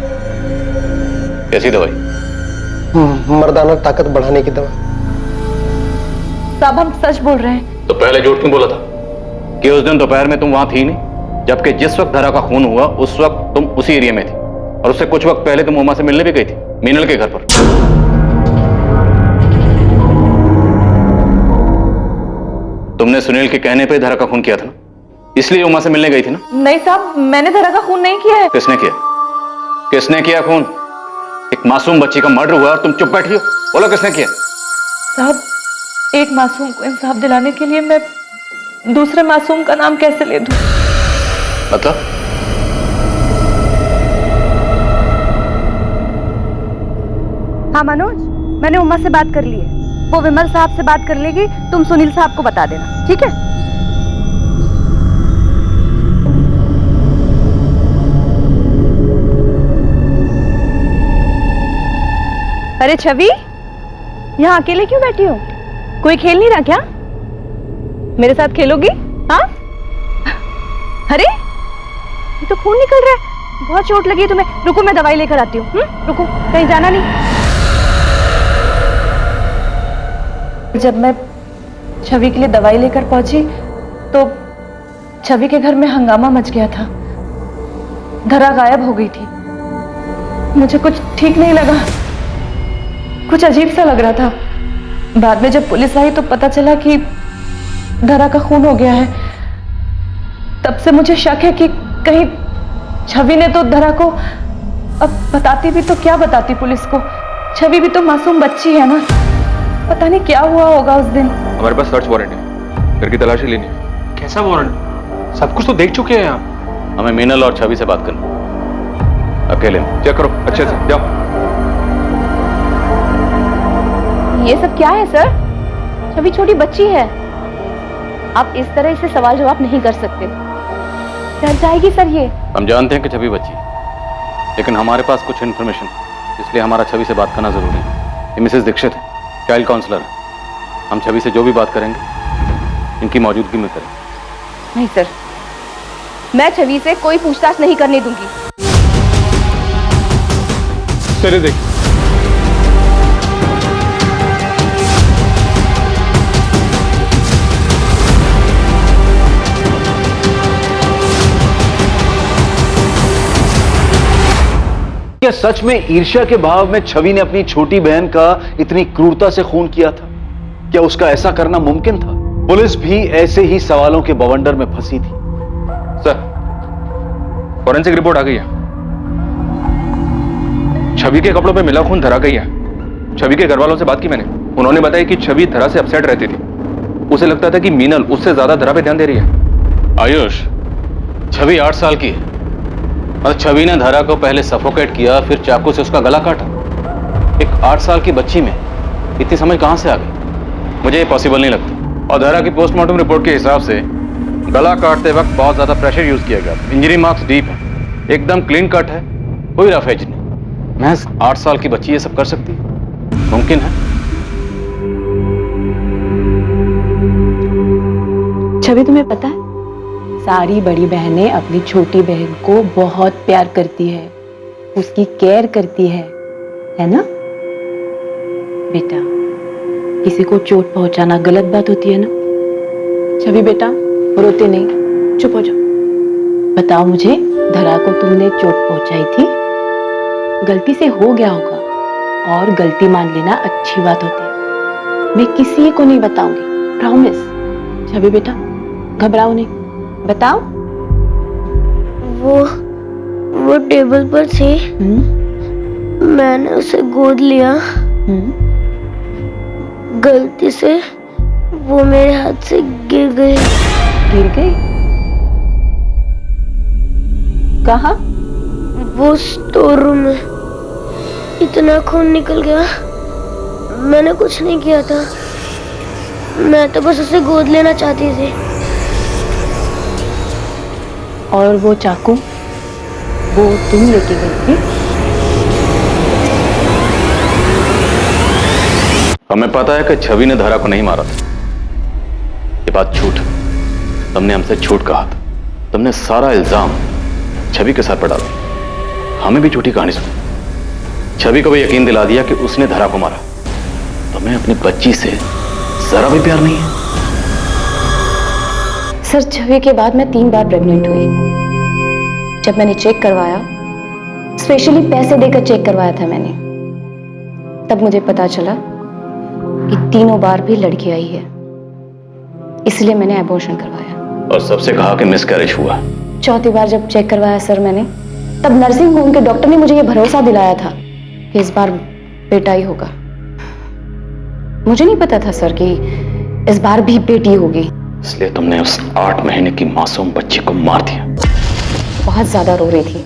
कैसी दवाई? मर्दाना ताकत बढ़ाने की दवा। साहब हम सच बोल रहे हैं। तो पहले झूठ क्यों बोला था कि उस दिन दोपहर में तुम वहां थी नहीं, जबकि जिस वक्त धरा का खून हुआ उस वक्त तुम उसी एरिया में थी, और उससे कुछ वक्त पहले तुम उमा से मिलने भी गई थी मीनल के घर पर। तुमने सुनील के कहने पे धरा का खून किया था ना, इसलिए उमा से मिलने गई थी ना? नहीं साहब, मैंने धरा का खून नहीं किया है। किसने किया? किसने किया खून? एक मासूम बच्ची का मर्डर हुआ और तुम चुप बैठी हो। बोलो किसने किया? साहब, एक मासूम को इंसाफ दिलाने के लिए मैं दूसरे मासूम का नाम कैसे ले दूं? मतलब? हाँ मनोज, मैंने उमा से बात कर ली है। वो विमल साहब से बात कर लेगी, तुम सुनील साहब को बता देना, ठीक है? अरे छवि, यहाँ अकेले क्यों बैठी हो? कोई खेल नहीं रहा क्या? मेरे साथ खेलोगी? हाँ? अरे ये तो खून निकल रहा है, बहुत चोट लगी है तुम्हें। रुको मैं दवाई लेकर आती हूँ। रुको, कहीं जाना नहीं। जब मैं छवि के लिए दवाई लेकर पहुंची तो छवि के घर में हंगामा मच गया था। धरा गायब हो गई थी। मुझे कुछ ठीक नहीं लगा, कुछ अजीब सा लग रहा था। बाद में जब पुलिस आई तो पता चला कि धरा का खून हो गया है। तब से मुझे शक है कि कहीं छवि ने तो धरा को, अब बताती भी तो क्या बताती पुलिस को? छवि भी तो मासूम बच्ची है ना, पता नहीं क्या हुआ होगा उस दिन। हमारे पास सर्च वारंट है, घर की तलाशी लेनी है। कैसा वारंट? सब कुछ तो देख चुके हैं यहाँ। हमें मीनल और छवि से बात करनी, अकेले में। चेक करो अच्छे से, जाओ। ये सब क्या है सर? छवि छोटी बच्ची है, आप इस तरह इसे सवाल जवाब नहीं कर सकते। डर जाएगी सर ये। हम जानते हैं कि छवि बच्ची है, लेकिन हमारे पास कुछ इन्फॉर्मेशन, इसलिए हमारा छवि से बात करना जरूरी है। ये मिसेस दीक्षित है, चाइल्ड काउंसलर है। हम छवि से जो भी बात करेंगे इनकी मौजूदगी में करेंगे। नहीं सर, मैं छवि से कोई पूछताछ नहीं करने दूंगी। चलिए देखिए। क्या सच में ईर्ष्या के भाव में छवि ने अपनी छोटी बहन का इतनी क्रूरता से खून किया था? क्या उसका ऐसा करना मुमकिन था? पुलिस भी ऐसे ही सवालों के बवंडर में फंसी थी। सर, फॉरेंसिक रिपोर्ट आ गई है। छवि के कपड़ों पे मिला खून धरा गई है। छवि के घर वालों से बात की मैंने, उन्होंने बताया कि छवि धरा से अपसेट रहती थी। उसे लगता था कि मीनल उससे ज्यादा धरा पे ध्यान दे रही है। आयुष, छवि 8 साल की है और छवि ने धरा को पहले सफोकेट किया, फिर चाकू से उसका गला काटा। एक 8 साल की बच्ची में इतनी समझ कहां से आ गई? मुझे ये पॉसिबल नहीं लगता। और धरा की पोस्टमार्टम रिपोर्ट के हिसाब से गला काटते वक्त बहुत ज्यादा प्रेशर यूज किया गया। इंजरी मार्क्स डीप है, एकदम क्लीन कट है, कोई रफ एज नहीं। महज 8 साल की बच्ची ये सब कर सकती है? मुमकिन है? छवि, तुम्हें पता है सारी बड़ी बहनें अपनी छोटी बहन को बहुत प्यार करती है, उसकी केयर करती है ना? बेटा, किसी को चोट पहुंचाना गलत बात होती है ना? छवि बेटा, रोते नहीं, चुप हो जाओ। बताओ मुझे, धरा को तुमने चोट पहुंचाई थी? गलती से हो गया होगा और गलती मान लेना अच्छी बात होती है। मैं किसी को नहीं बताऊंगी, प्रॉमिस। छवि बेटा, घबराओ नहीं, बताओ। वो टेबल पर थी, मैंने उसे गोद लिया, गलती से वो मेरे हाथ से गिर गई। गिर गई? कहाँ? वो स्टोर रूम में। इतना खून निकल गया, मैंने कुछ नहीं किया था, मैं तो बस उसे गोद लेना चाहती थी। और वो चाकू, वो तुम लेके गई थी? हमें पता है कि छवि ने धरा को नहीं मारा था। ये बात झूठ है। तुमने हमसे झूठ कहा था। तुमने सारा इल्जाम छवि के सर पर डाला। हमें भी झूठी कहानी सुनी। छवि को भी यकीन दिला दिया कि उसने धरा को मारा। तुम्हें अपनी बच्ची से जरा भी प्यार नहीं है? सर, छवि के बाद मैं 3 बार प्रेग्नेंट हुई। जब मैंने चेक करवाया, स्पेशली पैसे देकर चेक करवाया था मैंने, तब मुझे पता चला कि तीनों बार भी लड़की आई है, इसलिए मैंने एबॉर्शन करवाया। और सबसे कहा कि मिसकैरेज हुआ। चौथी बार जब चेक करवाया सर मैंने, तब नर्सिंग होम के डॉक्टर ने मुझे ये भरोसा दिलाया था कि इस बार बेटा ही होगा। मुझे नहीं पता था सर कि इस बार भी बेटी होगी। इसलिए तुमने उस 8 महीने की मासूम बच्ची को मार दिया। बहुत ज्यादा रो रही थी,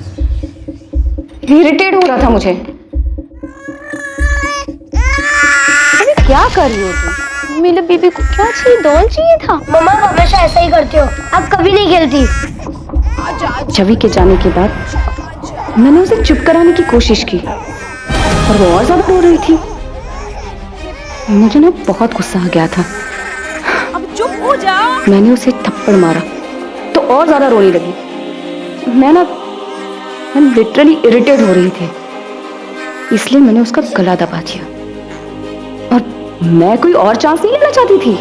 इरिटेट हो रहा था मुझे। अरे क्या कर रही हो तुम? मेरे बेबी को क्या चाहिए? डॉल चाहिए था? मम्मा हमेशा ऐसा ही करते हो, आप कभी नहीं खेलती। छवि के जाने के बाद मैंने उसे चुप कराने की कोशिश की, और वो और ज्यादा रो रही थी। मुझे ना बहुत गुस्सा आ गया था। अब चुप हो जाओ। मैंने उसे थप्पड़ मारा तो और ज्यादा रोने लगी। मैं लिटरली इरिटेट हो रही थी, इसलिए मैंने उसका गला दबा दिया। और मैं कोई और चांस नहीं लेना चाहती थी।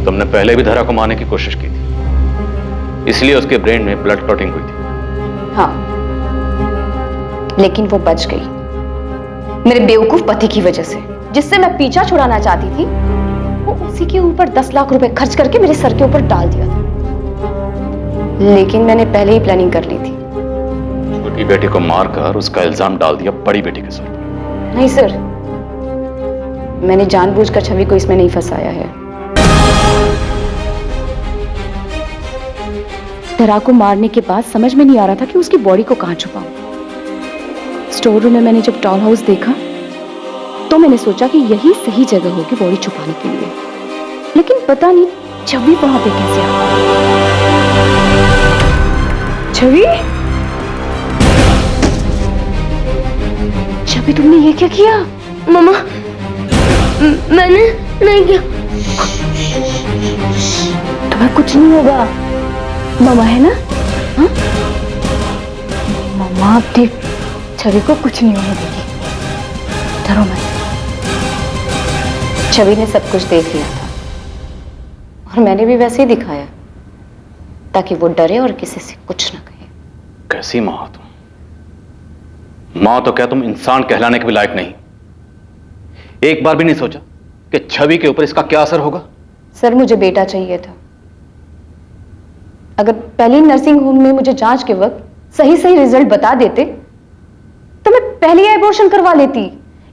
तुमने पहले भी धरा को मारने की कोशिश की थी, इसलिए उसके ब्रेन में ब्लड क्लॉटिंग हुई थी। हाँ, लेकिन वो बच गई मेरे बेवकूफ पति की वजह से, जिससे मैं पीछा छुड़ाना चाहती थी। वो उसी के ऊपर 10 लाख रुपए खर्च करके मेरे सर के ऊपर डाल दिया था, लेकिन मैंने पहले ही प्लानिंग कर ली थी। छोटी बेटी को मारकर उसका इल्जाम डाल दिया बड़ी बेटी के सर पर। नहीं सर, मैंने जानबूझकर छवि को इसमें नहीं फंसाया है। धरा को मारने के बाद समझ में नहीं आ रहा था कि उसकी बॉडी को कहां छुपाऊं। स्टोर रूम में मैंने जब डॉल हाउस देखा तो मैंने सोचा कि यही सही जगह होगी बॉडी छुपाने के लिए, लेकिन पता नहीं छवि वहां पे कैसे आ गई। छवि, छवि तुमने ये क्या किया? मामा, मैंने नहीं किया। तुम्हें कुछ नहीं होगा, मामा है ना? हाँ? मामा अपनी छवि को कुछ नहीं होने देगी, डरो मत। छवि ने सब कुछ देख लिया था और मैंने भी वैसे ही दिखाया ताकि वो डरे और किसी से कुछ ना कहे। कैसी मां हो तुम? मां तो क्या तुम इंसान कहलाने के भी लायक नहीं। एक बार भी नहीं सोचा कि छवि के ऊपर इसका क्या असर होगा? सर, मुझे बेटा चाहिए था। अगर पहली नर्सिंग होम में मुझे जांच के वक्त सही सही रिजल्ट बता देते तो मैं पहले ही एबॉर्शन करवा लेती।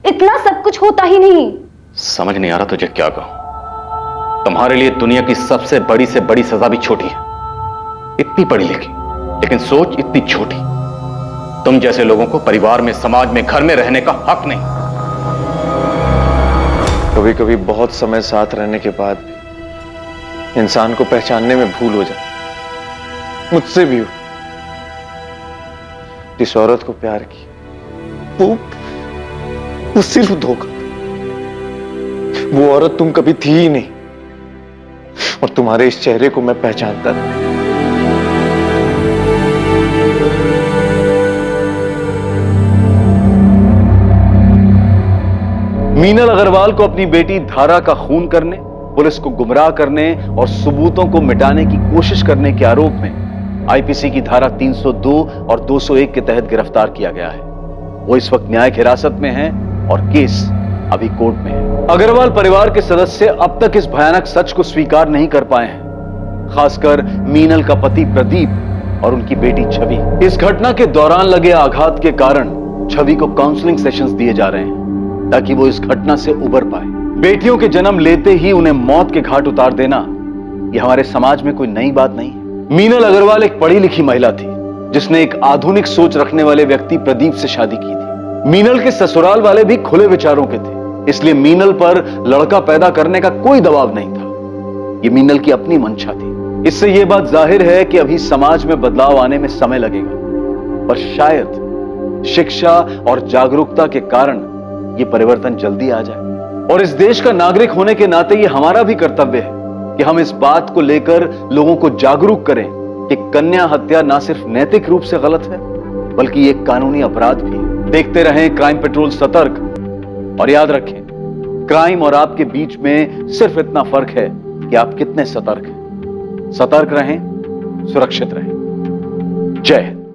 इतना सब कुछ होता ही नहीं। समझ नहीं आ रहा तुझे क्या कहूं। तुम्हारे लिए दुनिया की सबसे बड़ी से बड़ी सजा भी छोटी है। इतनी पढ़ी लिखी लेकिन सोच इतनी छोटी। तुम जैसे लोगों को परिवार में, समाज में, घर में रहने का हक नहीं। कभी कभी बहुत समय साथ रहने के बाद भी इंसान को पहचानने में भूल हो जाती। मुझसे भी हुई। जिस औरत को प्यार की वो सिर्फ धोखा। वो औरत तुम कभी थी ही नहीं और तुम्हारे इस चेहरे को मैं पहचानता था। मीनल अग्रवाल को अपनी बेटी धारा का खून करने, पुलिस को गुमराह करने और सबूतों को मिटाने की कोशिश करने के आरोप में आईपीसी की धारा 302 और 201 के तहत गिरफ्तार किया गया है। वो इस वक्त न्यायिक हिरासत में है और केस अभी कोर्ट में है। अग्रवाल परिवार के सदस्य अब तक इस भयानक सच को स्वीकार नहीं कर पाए हैं, खासकर मीनल का पति प्रदीप और उनकी बेटी छवि। इस घटना के दौरान लगे आघात के कारण छवि को काउंसलिंग सेशंस दिए जा रहे हैं ताकि वो इस घटना से उबर पाए। बेटियों के जन्म लेते ही उन्हें मौत के घाट उतार देना यह हमारे समाज में कोई नई बात नहीं है। मीनल अग्रवाल एक पढ़ी लिखी महिला थी जिसने एक आधुनिक सोच रखने वाले व्यक्ति प्रदीप से शादी की थी। मीनल के ससुराल वाले भी खुले विचारों के थे, इसलिए मीनल पर लड़का पैदा करने का कोई दबाव नहीं था। ये मीनल की अपनी मंशा थी। इससे यह बात जाहिर है कि अभी समाज में बदलाव आने में समय लगेगा, पर शायद शिक्षा और जागरूकता के कारण ये परिवर्तन जल्दी आ जाए। और इस देश का नागरिक होने के नाते ये हमारा भी कर्तव्य है कि हम इस बात को लेकर लोगों को जागरूक करें कि कन्या हत्या ना सिर्फ नैतिक रूप से गलत है बल्कि एक कानूनी अपराध भी है। देखते रहें क्राइम पेट्रोल सतर्क, और याद रखें क्राइम और आपके बीच में सिर्फ इतना फर्क है कि आप कितने सतर्क हैं। सतर्क रहें, सुरक्षित रहें। जय हिंद।